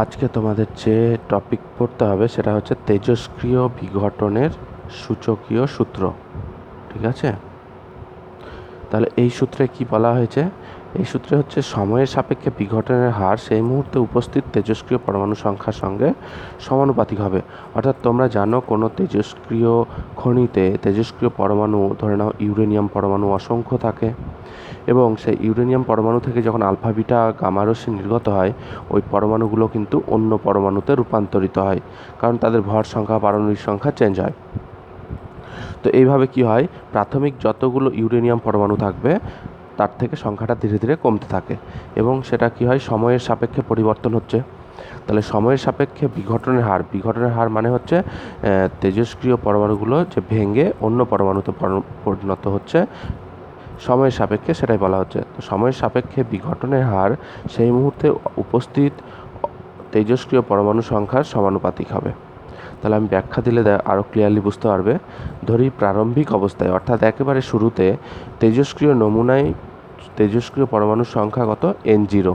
আজকে তোমাদের যে টপিক পড়তে হবে সেটা হচ্ছে তেজস্ক্রিয় বিঘটনের সূচকীয় সূত্র। ঠিক আছে, তাহলে এই সূত্রে কি বলা হয়েছে? এই সূত্রে হচ্ছে সময়ের সাপেক্ষে বিঘটনের হার সেই মুহূর্তে উপস্থিত তেজস্ক্রিয় পরমাণু সংখ্যার সঙ্গে সমানুপাতিক হবে। অর্থাৎ তোমরা জানো কোনো তেজস্ক্রিয় খনিতে তেজস্ক্রিয় পরমাণু, ধরে নাও ইউরেনিয়াম পরমাণু অসংখ্য থাকে, এবং সেই ইউরেনিয়াম পরমাণু থেকে যখন আলফা বিটা গামা রশ্মি নির্গত হয়, ওই পরমাণুগুলো কিন্তু অন্য পরমাণুতে রূপান্তরিত হয়, কারণ তাদের ভর সংখ্যা, পারমাণবিক সংখ্যা চেঞ্জ হয়। তো এইভাবে কি হয়, প্রাথমিক যতগুলো ইউরেনিয়াম পরমাণু থাকবে তার থেকে সংখ্যাটা ধীরে ধীরে কমতে থাকে, এবং সেটা কি হয়, সময়ের সাপেক্ষে পরিবর্তন হচ্ছে। তাহলে সময়ের সাপেক্ষে বিঘটনের হার মানে হচ্ছে তেজস্ক্রিয় পরমাণুগুলো যে ভেঙে অন্য পরমাণুতে পরিণত হচ্ছে সময়ের সাপেক্ষে, সেটাই বলা হচ্ছে। তো সময়ের সাপেক্ষে বিঘটনের হার সেই মুহূর্তে উপস্থিত তেজস্ক্রিয় পরমাণু সংখ্যার সমানুপাতিক হবে। তাহলে আমি ব্যাখ্যা দিলে আরও ক্লিয়ারলি বুঝতে পারবে। ধরি প্রারম্ভিক অবস্থায়, অর্থাৎ একেবারে শুরুতে তেজস্ক্রিয় নমুনায় তেজস্ক্রিয় পরমাণুর সংখ্যা কত? N0।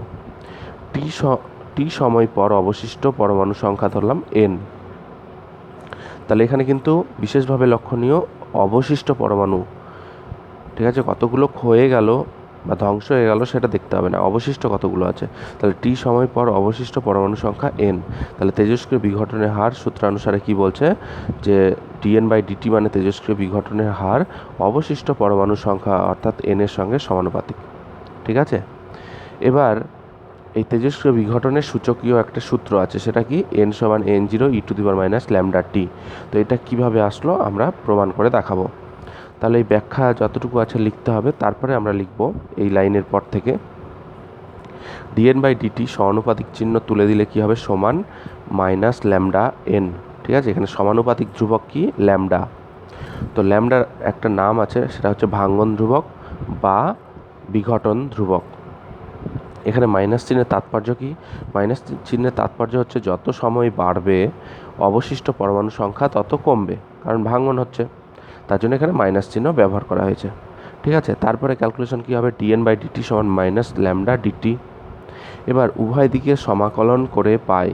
টি সময় পর অবশিষ্ট পরমাণু সংখ্যা ধরলাম N। তাহলে এখানে কিন্তু বিশেষভাবে লক্ষণীয় অবশিষ্ট পরমাণু, ঠিক আছে, কতগুলো ক্ষয়ে গেল বা ধ্বংস হয়ে গেল সেটা দেখতে হবে না, অবশিষ্ট কতগুলো আছে। তাহলে টি সময় পর অবশিষ্ট পরমাণু সংখ্যা N। তাহলে তেজস্ক্রিয় বিঘটনের হার সূত্রানুসারে কি বলছে, যে dN/dt মানে তেজস্ক্রিয় বিঘটনের হার অবশিষ্ট পরমাণু সংখ্যা অর্থাৎ N এর সঙ্গে সমানুপাতিক। ঠিক আছে, এবার এই তেজস্ক্রিয় বিঘটনের সূচকীয় একটা সূত্র আছে, সেটা কি? N সমান N0 e⁻λT। তো এটা কিভাবে আসলো আমরা প্রমাণ করে দেখাবো। তাহলে এই ব্যাখ্যা যতটুকু আছে লিখতে হবে, তারপরে আমরা লিখব এই লাইনের পর থেকে dN/dt সমানুপাতিক চিহ্ন তুলে দিলে কি হবে, সমান -λN। ঠিক আছে, এখানে সমানুপাতিক ধ্রুবক কি? ল্যামডা। তো ল্যামডার একটা নাম আছে, সেটা হচ্ছে ভাঙ্গন ধ্রুবক বা বিঘটন ধ্রুবক। এখানে মাইনাস চিহ্নের তাৎপর্য কি? মাইনাস চিহ্নের তাৎপর্য হচ্ছে যত সময় বাড়বে অবশিষ্ট পরমাণু সংখ্যা তত কমবে, কারণ ভাঙ্গন হচ্ছে, তার জন্য এখানে মাইনাস চিহ্ন ব্যবহার করা হয়েছে। ঠিক আছে, তারপরে ক্যালকুলেশন কী হবে, dN/dt সমান -λdt। এবার উভয় দিকে সমাকলন করে পাই,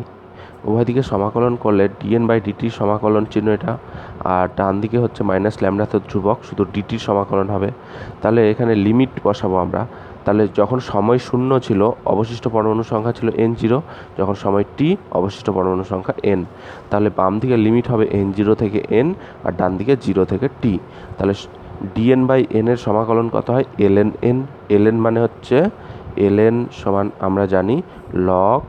উভয় দিকে সমাকলন করলে dN/dt সমাকলন চিহ্ন এটা, আর ডান দিকে হচ্ছে -λ তো ধ্রুবক, শুধু ডিটির সমাকলন হবে। তাহলে এখানে লিমিট বসাবো আমরা। তাহলে যখন সময় 0 ছিল অবশিষ্ট পরমাণু সংখ্যা ছিল N0, যখন সময় t অবশিষ্ট পরমাণু সংখ্যা N। তাহলে বাম দিকে লিমিট হবে N0 থেকে N, আর ডান দিকে 0 থেকে t। তাহলে dN/n এর সমাকলন কত হয়? ln n। ln মানে হচ্ছে ln সমান আমরা জানি log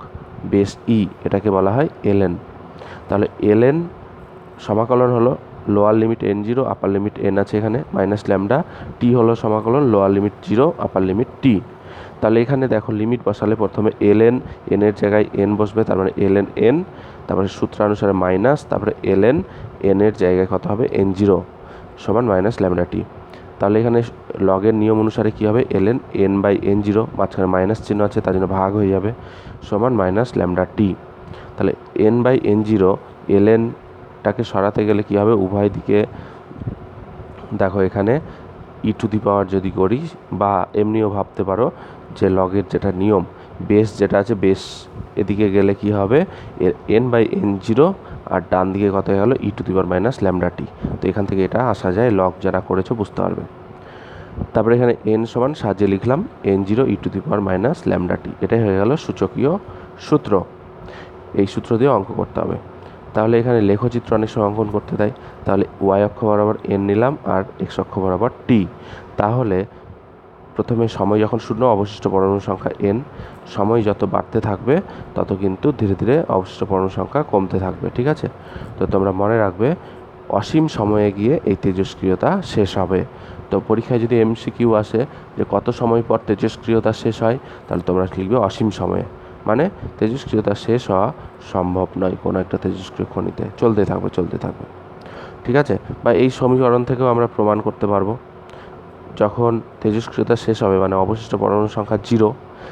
বেস e, এটাকে বলা হয় ln। তাহলে ln সমাকলন হলো লোয়ার লিমিট N0, আপার লিমিট n আছে এখানে -λ, t হলো সমাকলন লোয়ার লিমিট 0, আপার লিমিট t। তাহলে এখানে দেখো লিমিট বসালে প্রথমে ln n এর জায়গায় n বসবে, তার মানে ln n, তারপরে সূত্রানুসারে মাইনাস, তারপরে ln n এর জায়গায় কত হবে? N0 সমান -λt। তাহলে এখানে লগের নিয়ম অনুসারে কী হবে, ln n/n0, মাঝখানে মাইনাস চিহ্ন আছে তার জন্য ভাগ হয়ে যাবে, সমান -λt। তাহলে n/n0 lnটাকে সরাতে গেলে কী হবে, উভয় দিকে দেখো এখানে e⁻ যদি করি, বা এমনিও ভাবতে পারো যে লগের যেটা নিয়ম, বেস যেটা আছে, বেস এদিকে গেলে কি হবে, n/n0, আর ডান দিকে কত হয়ে গেল e⁻λt। তো এখান থেকে এটা আসা যায়, লগ যারা করেছো বুঝতে পারবে। তারপরে এখানে n সমান সাজিয়ে লিখলাম N0 e⁻λt। এটাই হয়ে গেল সূচকীয় সূত্র। এই সূত্র দিয়ে অঙ্ক করতে হবে। তাহলে এখানে লেখচিত্র অনেক সময় অঙ্কন করতে দেয়, তাহলে y অক্ষ বরাবর n নিলাম আর x অক্ষ বরাবর t। তাহলে প্রথমে সময় যখন 0 অবশিষ্ট পরমাণু সংখ্যা n, সময় যত বাড়তে থাকবে তত কিন্তু ধীরে ধীরে অবশিষ্ট পরমাণু সংখ্যা কমতে থাকবে। ঠিক আছে, তো তোমরা মনে রাখবে অসীম সময়ে গিয়ে এই তেজস্ক্রিয়তা শেষ হবে। তো পরীক্ষায় যদি MCQ আসে যে কত সময় পর তেজস্ক্রিয়তা শেষ হয়, তাহলে তোমরা লিখবে অসীম সময়ে, মানে তেজস্ক্রিয়তা শেষ হওয়া সম্ভব নয় কোনো একটা তেজস্ক্রিয় খনিতে, চলতে থাকবে। ঠিক আছে, বা এই সমীকরণ থেকেও আমরা প্রমাণ করতে পারবো, যখন তেজস্ক্রিয়তা শেষ হবে মানে অবশিষ্ট পরমাণু সংখ্যা 0,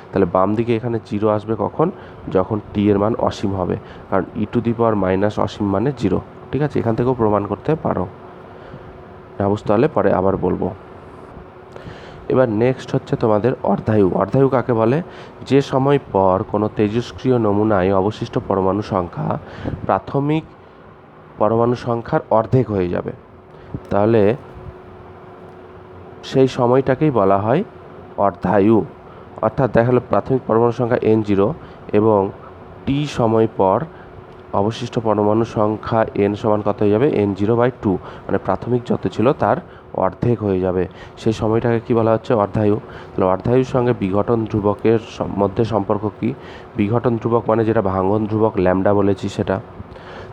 তাহলে বাম দিকে এখানে 0 আসবে কখন, যখন t এর মান অসীম হবে, কারণ e⁻ অসীম মানে 0। ঠিক আছে, এখান থেকেও প্রমাণ করতে পারো, না বুঝতে হলে পরে আবার বলবো। এবার নেক্সট হচ্ছে তোমাদের অর্ধায়ু। অর্ধায়ু কাকে বলে? যে সময় পর কোনো তেজস্ক্রিয় নমুনায় অবশিষ্ট পরমাণু সংখ্যা প্রাথমিক পরমাণু সংখ্যার অর্ধেক হয়ে যাবে, তাহলে সেই সময়টাকেই বলা হয় অর্ধায়ু। অর্থাৎ দেখা গেলো প্রাথমিক পরমাণু সংখ্যা N0 এবং টি সময় পর অবশিষ্ট পরমাণু সংখ্যা N সমান কত হয়ে যাবে? N0/2, মানে প্রাথমিক যত ছিল তার অর্ধেক হয়ে যাবে, সেই সময়টাকে কি বলা হচ্ছে? অর্ধায়ু। তাহলে অর্ধায়ুর সঙ্গে বিঘটন ধ্রুবকের মধ্যে সম্পর্ক কি? বিঘটন ধ্রুবক মানে যেটা ভাঙন ধ্রুবক ল্যামডা বলেছি সেটা।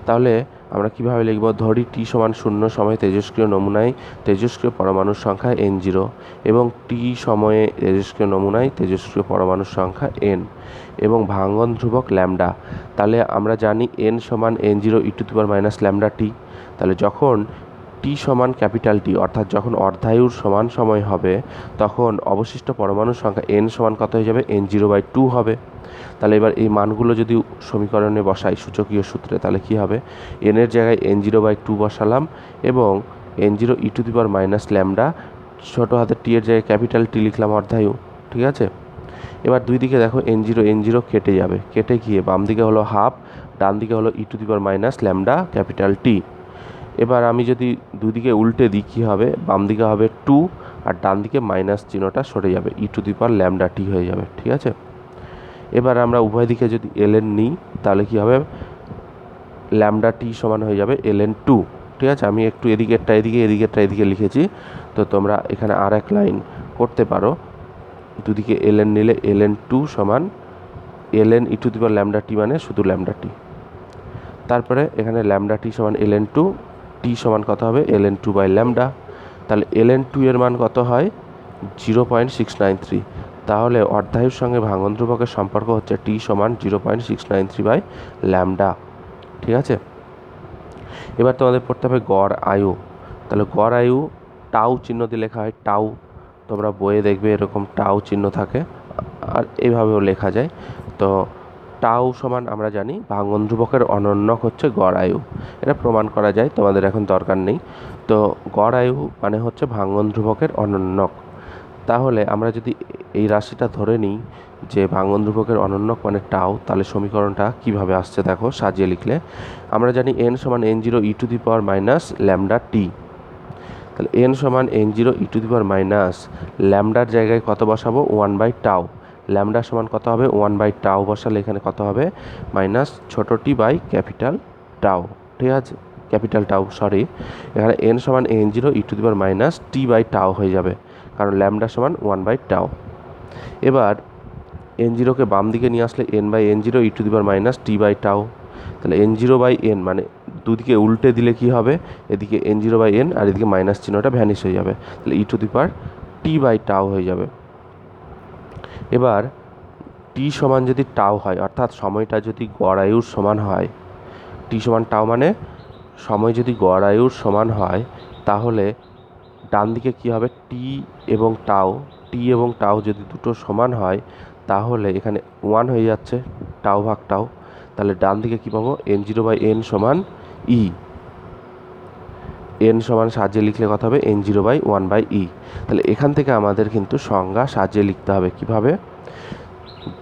তাহলে আমরা কিভাবে লিখব? ধরি টি সমান 0 সময়ে তেজস্ক্রিয় নমুনায় তেজস্ক্রিয় পরমাণুর সংখ্যা N0 এবং টি সময়ে তেজস্ক্রিয় নমুনায় তেজস্ক্রিয় পরমাণুর সংখ্যা N এবং ভাঙন ধ্রুবক ল্যামডা। তাহলে আমরা জানি N সমান N0 e⁻ ল্যামডা টি। তাহলে যখন টি সমান ক্যাপিটাল টি, অর্থাৎ যখন অর্ধায়ুর সমান সময় হবে, তখন অবশিষ্ট পরমাণুর সংখ্যা N সমান কত হয়ে যাবে? N0/2 হবে। তাহলে এবার এই মানগুলো যদি সমীকরণে বসাই সূচকীয় সূত্রে, তাহলে কি হবে? N এর জায়গায় N0/2 বসালাম এবং N0 e⁻ ল্যামডা, ছোটো হাতের টি এর জায়গায় ক্যাপিটাল টি লিখলাম অর্ধায়ু। ঠিক আছে, এবার দুই দিকে দেখো N0 কেটে যাবে, কেটে গিয়ে বাম দিকে হলো হাফ, ডান দিকে হলো e⁻ ল্যামডা ক্যাপিটাল টি। এবার আমি যদি দুদিকে উল্টে দিই কী হবে? বাম দিকে হবে 2 আর ডান দিকে মাইনাস চিহ্নটা সরে যাবে, e⁻ টি হয়ে যাবে। ঠিক আছে, এবার আমরা উভয় দিকে যদি ln নিই তাহলে কি হবে? ল্যামডা টি সমান হয়ে যাবে ln2। ঠিক আছে, আমি একটু এদিকেরটা এদিকে লিখেছি, তো তোমরা এখানে আর এক লাইন করতে পারো। দুদিকে ln নিলে ln2 সমান ln e⁻ মানে শুধু ল্যামডা টি। তারপরে এখানে ল্যামডা টি সমান ln2, টি সমান কত হবে? ln2/ল্যামডা। তাহলে ln2 এর মান কত হয়? 0.693। তাহলে অর্ধায়ুর সঙ্গে ভাঙন ধ্রুবকের সম্পর্ক হচ্ছে টি সমান 0.693/ল্যামডা। ঠিক আছে, এবার তোমাদের পড়তে হবে গড় আয়ু। তাহলে গড় আয়ু টাউ চিহ্ন দিয়ে লেখা হয়, টাউ। তোমরা বইয়ে দেখবে এরকম টাউ চিহ্ন থাকে, আর এইভাবেও লেখা যায়। তো টাউ সমান আমরা জানি ভাঙন ধ্রুবকের অনন্যক হচ্ছে গড় আয়ু, এটা প্রমাণ করা যায়, তোমাদের এখন দরকার নেই। তো গড় আয়ু মানে হচ্ছে ভাঙন ধ্রুবকের অনন্যক। তাহলে আমরা যদি এই রাশিটা ধরে নিই যে ভাঙন ধ্রুবকের অনন্যক মানে টাউ, তাহলে সমীকরণটা কিভাবে আসছে দেখো সাজিয়ে লিখলে। আমরা জানি N সমান N0 e⁻ ল্যামডা টি। তাহলে N সমান N0 e⁻ ল্যামডার জায়গায় কত বসাবো? 1/টাউ। ল্যামডা সমান কত হবে? 1/টাউ বসালে এখানে কত হবে? মাইনাস ছোট টি বাই ক্যাপিটাল টাউ। ঠিক আছে, ক্যাপিটাল টাউ, সরি, এখানে N সমান N0 e⁻ t/টাউ হয়ে যাবে, কারণ ল্যামডা সমান 1/টাউ। এবার N0কে বাম দিকে নিয়ে আসলে N/N0 e⁻ t/টাউ। তাহলে N0/n মানে দুদিকে উল্টে দিলে কি হবে? এদিকে N0/n আর এদিকে মাইনাস চিহ্নটা ভ্যানিশ হয়ে যাবে, তাহলে e⁻t/টাউ হয়ে যাবে। এবার টি সমান যদি টাউ হয়, অর্থাৎ সময়টা যদি গড় আয়ুর সমান হয়, টি সমান টাউ মানে সময় যদি গড় আয়ুর সমান হয়, তাহলে ডান দিকে কী হবে? টি এবং টাউ যদি দুটো সমান হয়, তাহলে এখানে 1 হয়ে যাচ্ছে, টাউ ভাগ টাউ। তাহলে ডান দিকে কী পাবো? N0/n সমান ই। n সমান সাজিয়ে লিখলে কথা হবে N0/1/e। তাহলে এখান থেকে আমাদের কিন্তু সংজ্ঞা সাজিয়ে লিখতে হবে। কিভাবে?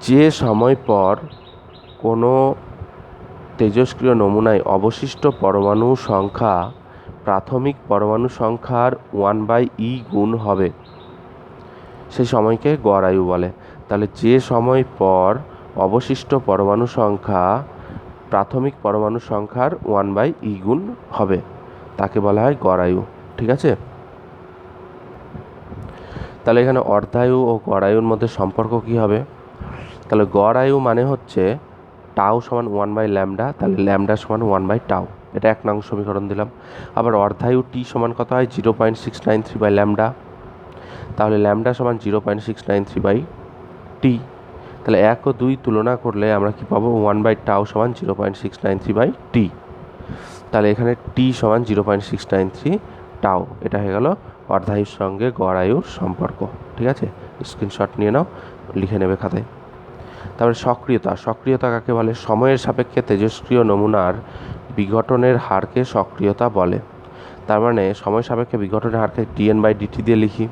যে সময় পর কোনো তেজস্ক্রিয় নমুনায় অবশিষ্ট পরমাণু সংখ্যা প্রাথমিক পরমাণু সংখ্যার 1/e গুণ হবে, সেই সময়কে গড় আয়ু বলে। তাহলে যে সময় পর অবশিষ্ট পরমাণু সংখ্যা প্রাথমিক পরমাণু সংখ্যার 1/e গুণ হবে, তাকে বলা হয় গড় আয়ু। ঠিক আছে, তাহলে এখানে অর্ধায়ু ও গড় আয়ুর মধ্যে সম্পর্ক কী হবে? তাহলে গড় আয়ু মানে হচ্ছে টাউ সমান 1/ল্যামডা, তাহলে ল্যামডা সমান 1/টাউ, এটা 1 নং সমীকরণ দিলাম। আবার অর্ধায়ু টি সমান কত হয়? 0.693/ল্যামডা, তাহলে ল্যামডা সমান 0.693/টি। তাহলে 1 ও 2 তুলনা করলে আমরা কি পাবো? 1/টাউ সমান 0.693/টি। তাহলে এখানে টি সমান 0.693 টাউ, এটা হয়ে গেল অর্ধায়ুর সঙ্গে গড় আয়ুর সম্পর্ক। ঠিক আছে, স্ক্রিনশট নিয়ে নাও, লিখে নেবে খাতায়। তারপরে সক্রিয়তা কাকে বলে? সময়ের সাপেক্ষে তেজস্ক্রিয় নমুনার বিঘটনের হারকে সক্রিয়তা বলে। তার মানে সময় সাপেক্ষে বিঘটনের হারকে dn/dt দিয়ে লিখি।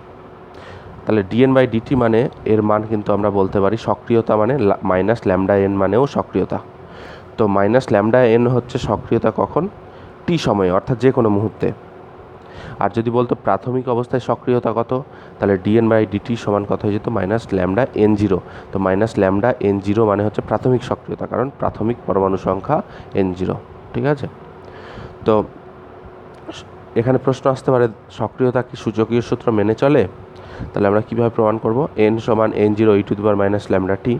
তাহলে ডিএন বাই ডিটি মানে এর মান কিন্তু আমরা বলতে পারি সক্রিয়তা মানে মাইনাস ল্যামডা এন মানেও সক্রিয়তা। তো মাইনাস ল্যামডা এন হচ্ছে সক্রিয়তা কখন? টি সময়ে, অর্থাৎ যে কোনো মুহূর্তে। আর যদি বলতো প্রাথমিক অবস্থায় সক্রিয়তা কত, তাহলে ডিএন বাই ডিটি সমান কত হয়ে যেত? Minus lambda n zero. তো মাইনাস ল্যামডা এন জিরো মানে হচ্ছে প্রাথমিক সক্রিয়তা, কারণ প্রাথমিক পরমাণু সংখ্যা এন জিরো। ঠিক আছে? তো এখানে প্রশ্ন আসতে পারে সক্রিয়তা কি সূচকীয় সূত্র মেনে চলে? তাহলে আমরা কীভাবে প্রমাণ করব? এন সমান n zero e to the power minus lambda t.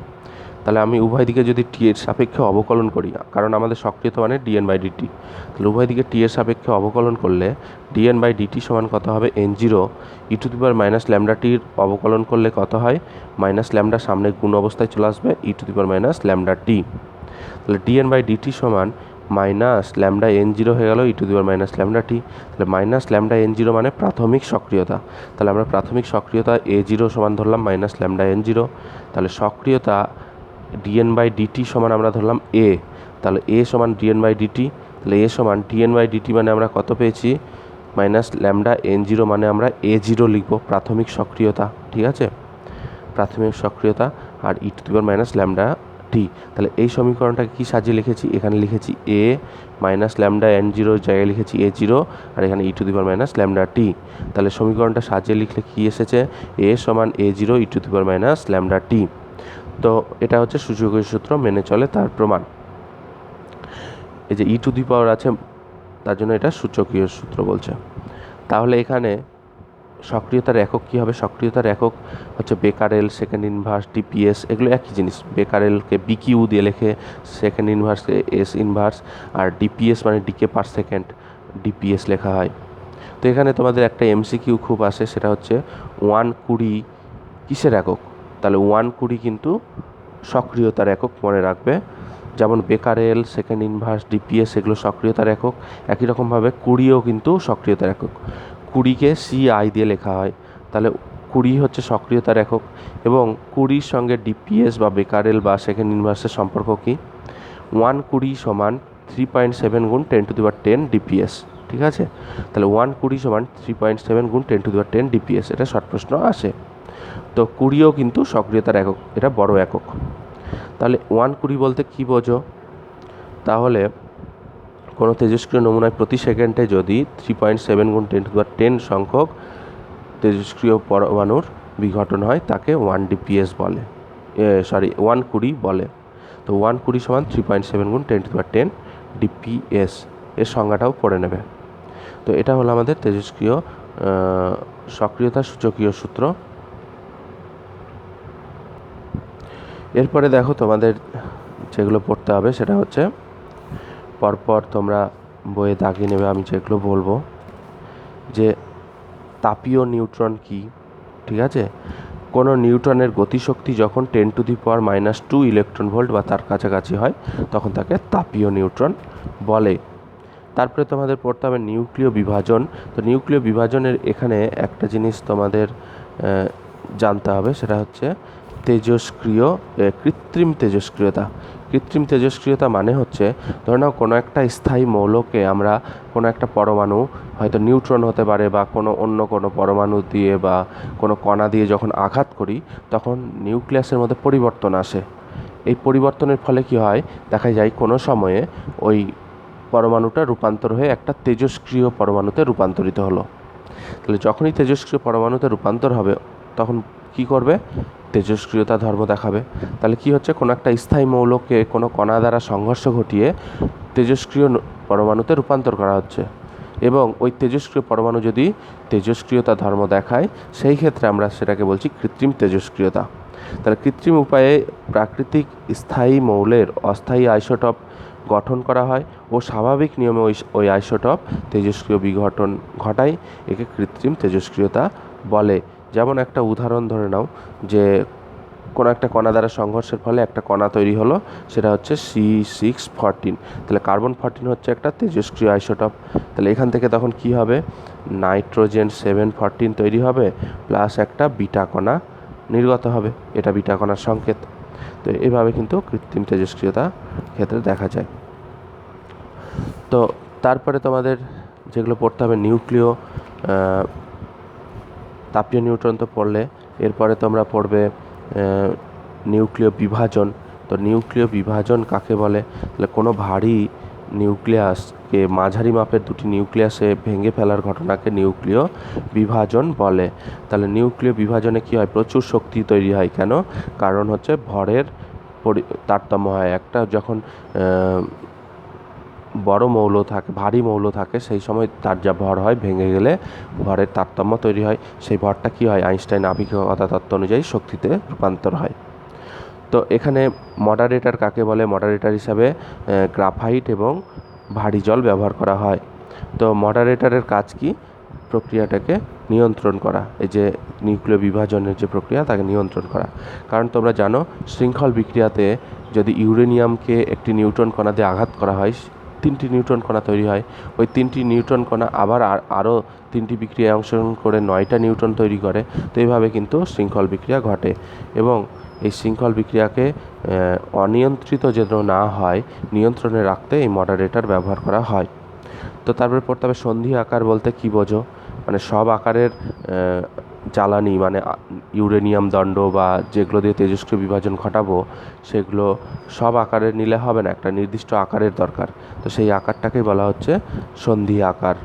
তাহলে আমি উভয় দিকে যদি টি এর সাপেক্ষে অবকলন করি, কারণ আমাদের সক্রিয়তা মানে ডিএন বাই ডিটি, তাহলে উভয় দিকে টি এর সাপেক্ষে অবকলন করলে ডিএন বাই ডিটি সমান কত হবে? N zero e to the power minus lambda টির অবকলন করলে কত হয়? মাইনাস ল্যামডা সামনে গুণ অবস্থায় চলে আসবে, e to the power minus lambda t. তাহলে ডিএন বাই ডিটি সমান মাইনাস ল্যামডা এন জিরো হয়ে গেল e to the power minus lambda t. তাহলে মাইনাস ল্যামডা এন জিরো মানে প্রাথমিক সক্রিয়তা। তাহলে আমরা প্রাথমিক সক্রিয়তা এ জিরো সমান ধরলাম মাইনাস ল্যামডা এন জিরো। তাহলে সক্রিয়তা ডিএন বাই ডিটি সমান আমরা ধরলাম এ। তাহলে এ সমান ডিএন বাই ডিটি। তাহলে এ সমান ডিএন বাই ডিটি মানে আমরা কত পেয়েছি? মাইনাস ল্যামডা এন জিরো মানে আমরা এ জিরো লিখব, প্রাথমিক সক্রিয়তা। ঠিক আছে? প্রাথমিক সক্রিয়তা আর e to the power minus lambda t. তাহলে এই সমীকরণটাকে কী সাজিয়ে লিখেছি? এখানে লিখেছি এ মাইনাস ল্যামডা এন জিরোর জায়গায় লিখেছি এ জিরো, আর এখানে e to the power minus lambda t. তাহলে সমীকরণটা সাজিয়ে লিখলে কী এসেছে? এ সমান A zero e to the power minus lambda t. তো এটা হচ্ছে সূচকীয় সূত্র মেনে চলে তার প্রমাণ। এই যে ই টু দি পাওয়ার আছে, তার জন্য এটা সূচকীয় সূত্র বলছে। তাহলে এখানে সক্রিয়তার একক কী হবে? সক্রিয়তার একক হচ্ছে বেকারেল, সেকেন্ড ইনভার্স, ডিপিএস, এগুলো একই জিনিস। বেকারেলকে বিকিউ দিয়ে লেখে, সেকেন্ড ইনভার্সকে এস ইনভার্স, আর ডিপিএস মানে ডিকে পার সেকেন্ড, ডিপিএস লেখা হয়। তো এখানে তোমাদের একটা এমসিকিউ খুব আসে, সেটা হচ্ছে 120 কিসের একক? তাহলে 120 কিন্তু সক্রিয়তার একক, মনে রাখবে। যেমন বেকারেল, সেকেন্ড ইনভার্স, ডিপিএস এগুলো সক্রিয়তার একক, একই রকমভাবে 20ও কিন্তু সক্রিয়তার একক। 20কে সিআই দিয়ে লেখা হয়। তাহলে 20 হচ্ছে সক্রিয়তার একক, এবং 20-র সঙ্গে ডিপিএস বা বেকারেল বা সেকেন্ড ইনভার্সের সম্পর্ক কী? 120 সমান 3.7 গুণ 10 টু দি পাওয়ার 10 ডিপিএস। ঠিক আছে? তাহলে 120 সমান 3.7 গুণ 10 টু দি পাওয়ার 10 ডিপিএস, এটা শর্ট প্রশ্ন আসে। তো 20ও কিন্তু সক্রিয়তার একক, এটা বড় একক। তাহলে 120 বলতে কী বোঝো? তাহলে কোনো তেজস্ক্রিয় নমুনায় প্রতি সেকেন্ডে যদি 3.7 গুণ 10 টু দি পাওয়ার 10 সংখ্যক তেজস্ক্রিয় পরমাণুর বিঘটন হয়, তাকে 1 ডিপিএস বলে, 120 বলে। তো 120 সমান 3.7 গুণ 10 টু দি পাওয়ার 10 ডিপিএস, এর সংজ্ঞাটাও পড়ে নেবে। তো এটা হলো আমাদের তেজস্ক্রিয় সক্রিয়তার সূচকীয় সূত্র। এরপরে দেখো তোমাদের যেগুলো পড়তে হবে সেটা হচ্ছে, পরপর তোমরা বইয়ে দাগিয়ে নেবে আমি যেগুলো বলবো, যে তাপীয় নিউট্রন কি। ঠিক আছে? কোনো নিউট্রনের গতিশক্তি যখন 10 two the power -2 electron volt বা তার কাছাকাছি হয়, তখন তাকে তাপীয় নিউট্রন বলে। তারপরে তোমাদের পড়তে হবে নিউক্লিয় বিভাজন। তো নিউক্লিয় বিভাজনের এখানে একটা জিনিস তোমাদের জানতে হবে, সেটা হচ্ছে কৃত্রিম তেজস্ক্রিয়তা। কৃত্রিম তেজস্ক্রিয়তা মানে হচ্ছে, ধরে নাও কোনো একটা স্থায়ী মৌলকে আমরা কোনো একটা পরমাণু, হয়তো নিউট্রন হতে পারে বা অন্য কোনো পরমাণু দিয়ে বা কোনো কণা দিয়ে যখন আঘাত করি, তখন নিউক্লিয়াসের মধ্যে পরিবর্তন আসে। এই পরিবর্তনের ফলে কি হয়? দেখা যায় কোনো সময়ে ওই পরমাণুটা রূপান্তর হয়ে একটা তেজস্ক্রিয় পরমাণুতে রূপান্তরিত হলো। তাহলে যখনই তেজস্ক্রিয় পরমাণুতে রূপান্তর হবে, তখন কি করবে? তেজস্ক্রিয়তা ধর্ম দেখাবে। তাহলে কি হচ্ছে? কোনো একটা স্থায়ী মৌলকে কোনো কণা দ্বারা সংঘর্ষ ঘটিয়ে তেজস্ক্রিয় পরমাণুতে রূপান্তর করা হচ্ছে, এবং ওই তেজস্ক্রিয় পরমাণু যদি তেজস্ক্রিয়তা ধর্ম দেখায়, সেই ক্ষেত্রে আমরা সেটাকে বলছি কৃত্রিম তেজস্ক্রিয়তা। তাহলে কৃত্রিম উপায়ে প্রাকৃতিক স্থায়ী মৌলের অস্থায়ী আইসোটপ গঠন করা হয় ও স্বাভাবিক নিয়মে ওই আইসোটপ তেজস্ক্রিয় বিঘটন ঘটায়, একে কৃত্রিম তেজস্ক্রিয়তা বলে। যেমন একটা উদাহরণ ধরে নাও, যে কোনো একটা কণা দ্বারা সংঘর্ষের ফলে একটা কণা তৈরি হলো, সেটা হচ্ছে C614। তাহলে কার্বন 14 হচ্ছে একটা তেজস্ক্রিয় আইসোটপ। তাহলে এখান থেকে তখন কি হবে? নাইট্রোজেন 714 তৈরি হবে, প্লাস একটা বিটা কণা নির্গত হবে, এটা বিটা কণার সংকেত। তো এভাবে কিন্তু কৃত্রিম তেজস্ক্রিয়তা ক্ষেত্রে দেখা যায়। তো তারপরে তোমাদের যেগুলো পড়তে হবে, নিউক্লিয় তাপীয় নিউট্রন তো পড়লে, এরপরে তোমরা পড়বে নিউক্লিয় বিভাজন। তো নিউক্লিয় বিভাজন কাকে বলে? তাহলে কোনো ভারী নিউক্লিয়াসকে মাঝারি মাপের দুটি নিউক্লিয়াসে ভেঙে ফেলার ঘটনাকে নিউক্লিয় বিভাজন বলে। তাহলে নিউক্লিয় বিভাজনে কী হয়? প্রচুর শক্তি তৈরি হয়। কেন? কারণ হচ্ছে ভরের তারতম্য হয়। একটা যখন বড় মৌল থাকে, ভারী মৌল থাকে, সেই সময় তার যা ভর হয় ভেঙে গেলে ভরের তারতম্য তৈরি হয়। সেই ভরটা কী হয়? আইনস্টাইন আপেক্ষিকতা তত্ত্ব অনুযায়ী শক্তিতে রূপান্তর হয়। তো এখানে মডারেটর কাকে বলে? মডারেটর হিসাবে গ্রাফাইট এবং ভারী জল ব্যবহার করা হয়। তো মডারেটরের কাজ কি? প্রক্রিয়াটাকে নিয়ন্ত্রণ করা, এই যে নিউক্লিয় বিভাজনের যে প্রক্রিয়া তাকে নিয়ন্ত্রণ করা। কারণ তোমরা জানো শৃঙ্খল বিক্রিয়াতে যদি ইউরেনিয়ামকে একটি নিউট্রন কণা দিয়ে আঘাত করা হয়, 3টি নিউট্রন কণা তৈরি হয়। ওই 3টি নিউট্রন কণা আবার আরও 3টি বিক্রিয়ায় অংশগ্রহণ করে 9টা নিউট্রন তৈরি করে। তো এইভাবে কিন্তু শৃঙ্খল বিক্রিয়া ঘটে এবং এই শৃঙ্খল বিক্রিয়াকে অনিয়ন্ত্রিত যেন না হয়, নিয়ন্ত্রণে রাখতে এই মডারেটর ব্যবহার করা হয়। তো তারপরে পড়তে হবে সন্ধি আকার বলতে কী বোঝো? মানে সব আকারের জ্বালানি, মানে ইউরেনিয়াম দণ্ড বা যেগুলো দিয়ে তেজস্ক্রিয় বিভাজন ঘটাবো, সেগুলো সব আকারের নিলে হবে না, একটা নির্দিষ্ট আকারের দরকার। তো সেই আকারটাকেই বলা হচ্ছে সন্ধি আকার।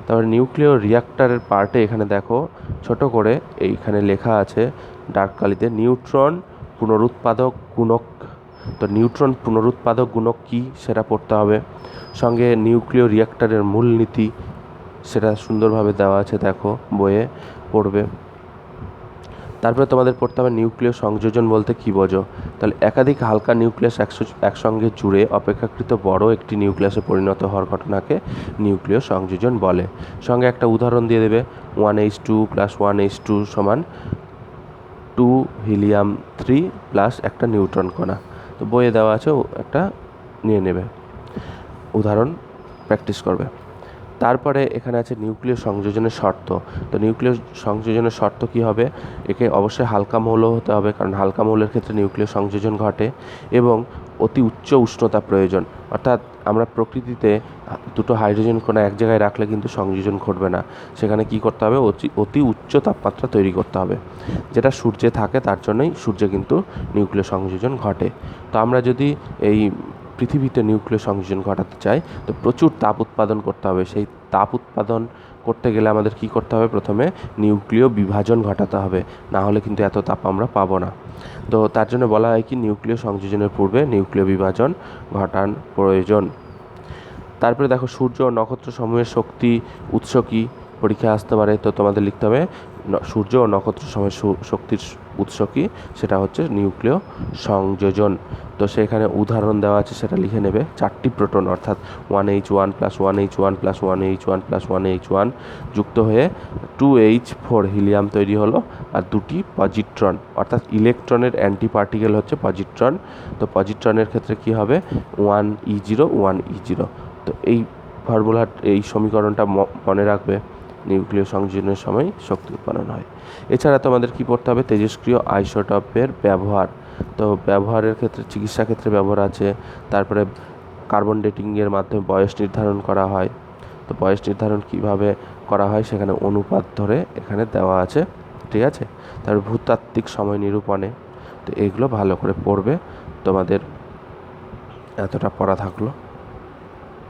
তারপরে নিউক্লিয় রিয়াক্টরের পার্টে এখানে দেখো ছোট করে এইখানে লেখা আছে ডার্ক কালিতে নিউট্রন পুনরুৎপাদক গুণক। তো নিউট্রন পুনরুৎপাদক গুণক কী সেটা পড়তে হবে। সঙ্গে নিউক্লিয় রিয়াক্টরের মূলনীতি সেটা সুন্দরভাবে দেওয়া আছে, দেখো বইয়ে পড়বে। তারপরে তোমাদের পড়তে হবে নিউক্লিয় সংযোজন বলতে কী বোঝো? তাহলে একাধিক হালকা নিউক্লিয়াস একসঙ্গে জুড়ে অপেক্ষাকৃত বড় একটি নিউক্লিয়াসে পরিণত হওয়ার ঘটনাকে নিউক্লিয় সংযোজন বলে। সঙ্গে একটা উদাহরণ দিয়ে দেবে, 1H2 + 1H2 সমান 2 হিলিয়াম 3 প্লাস একটা নিউট্রন কণা। তো বইয়ে দেওয়া আছে, একটা নিয়ে নেবে, উদাহরণ প্র্যাকটিস করবে। তারপরে এখানে আছে নিউক্লিয় সংযোজনের শর্ত। তো নিউক্লিয় সংযোজনের শর্ত কী হবে? একে অবশ্যই হালকা মৌল হতে হবে, কারণ হালকা মৌলের ক্ষেত্রে নিউক্লিয় সংযোজন ঘটে, এবং অতি উচ্চ উষ্ণতা প্রয়োজন। অর্থাৎ আমরা প্রকৃতিতে দুটো হাইড্রোজেন কণা এক জায়গায় রাখলে কিন্তু সংযোজন ঘটবে না, সেখানে কি করতে হবে? অতি উচ্চ তাপমাত্রা তৈরি করতে হবে, যেটা সূর্যে থাকে, তার জন্যই সূর্যে কিন্তু নিউক্লিয় সংযোজন ঘটে। তো আমরা যদি এই পৃথিবীতে নিউক্লিয় সংযোজন ঘটাতে চাই, তো প্রচুর তাপ উৎপাদন করতে হবে। সেই তাপ উৎপাদন করতে গেলে আমাদের কি করতে হবে? প্রথমে নিউক্লিয় বিভাজন ঘটাতে হবে, না হলে কিন্তু এত তাপ আমরা পাবো না। তো তার জন্য বলা হয় কি, নিউক্লিয় সংযোজনের পূর্বে নিউক্লিয় বিভাজন ঘটান প্রয়োজন। তারপরে দেখো সূর্য ও নক্ষত্র সমূহের শক্তি উৎস কী? পরীক্ষায় আসতে পারে। তো তোমাদের লিখতে হবে সূর্য ও নক্ষত্র সমূহের শক্তির উৎস কী? সেটা হচ্ছে নিউক্লিয় সংযোজন। তো সেখানে উদাহরণ দেওয়া আছে, সেটা লিখে নেবে। 4টি প্রোটন অর্থাৎ 1H1 + 1H1 + 1H1 + 1H1 যুক্ত হয়ে 2H4 হিলিয়াম তৈরি হলো, আর 2টি পজিট্রন অর্থাৎ ইলেকট্রনের অ্যান্টি পার্টিকেল হচ্ছে পজিট্রন। তো পজিট্রনের ক্ষেত্রে কী হবে? 1E0 1E0। তো এই ফর্মুলা, এই সমীকরণটা মনে রাখবে, নিউক্লিয় সংযোজনের সময় শক্তি উৎপাদন হয়। এছাড়া তোমাদের কি পড়তে হবে? তেজস্ক্রিয় আইসোটোপের ব্যবহার। তো ব্যবহারের ক্ষেত্রে চিকিৎসা ক্ষেত্রে ব্যবহার আছে। তারপরে কার্বন ডেটিংয়ের মাধ্যমে বয়স নির্ধারণ করা হয়। তো বয়স নির্ধারণ কিভাবে করা হয় সেখানে অনুপাত ধরে এখানে দেওয়া আছে, ঠিক আছে। তারপর ভূতাত্ত্বিক সময় নিরূপণে। তো এগুলো ভালো করে পড়বে, তোমাদের এতটা পড়া থাকলো।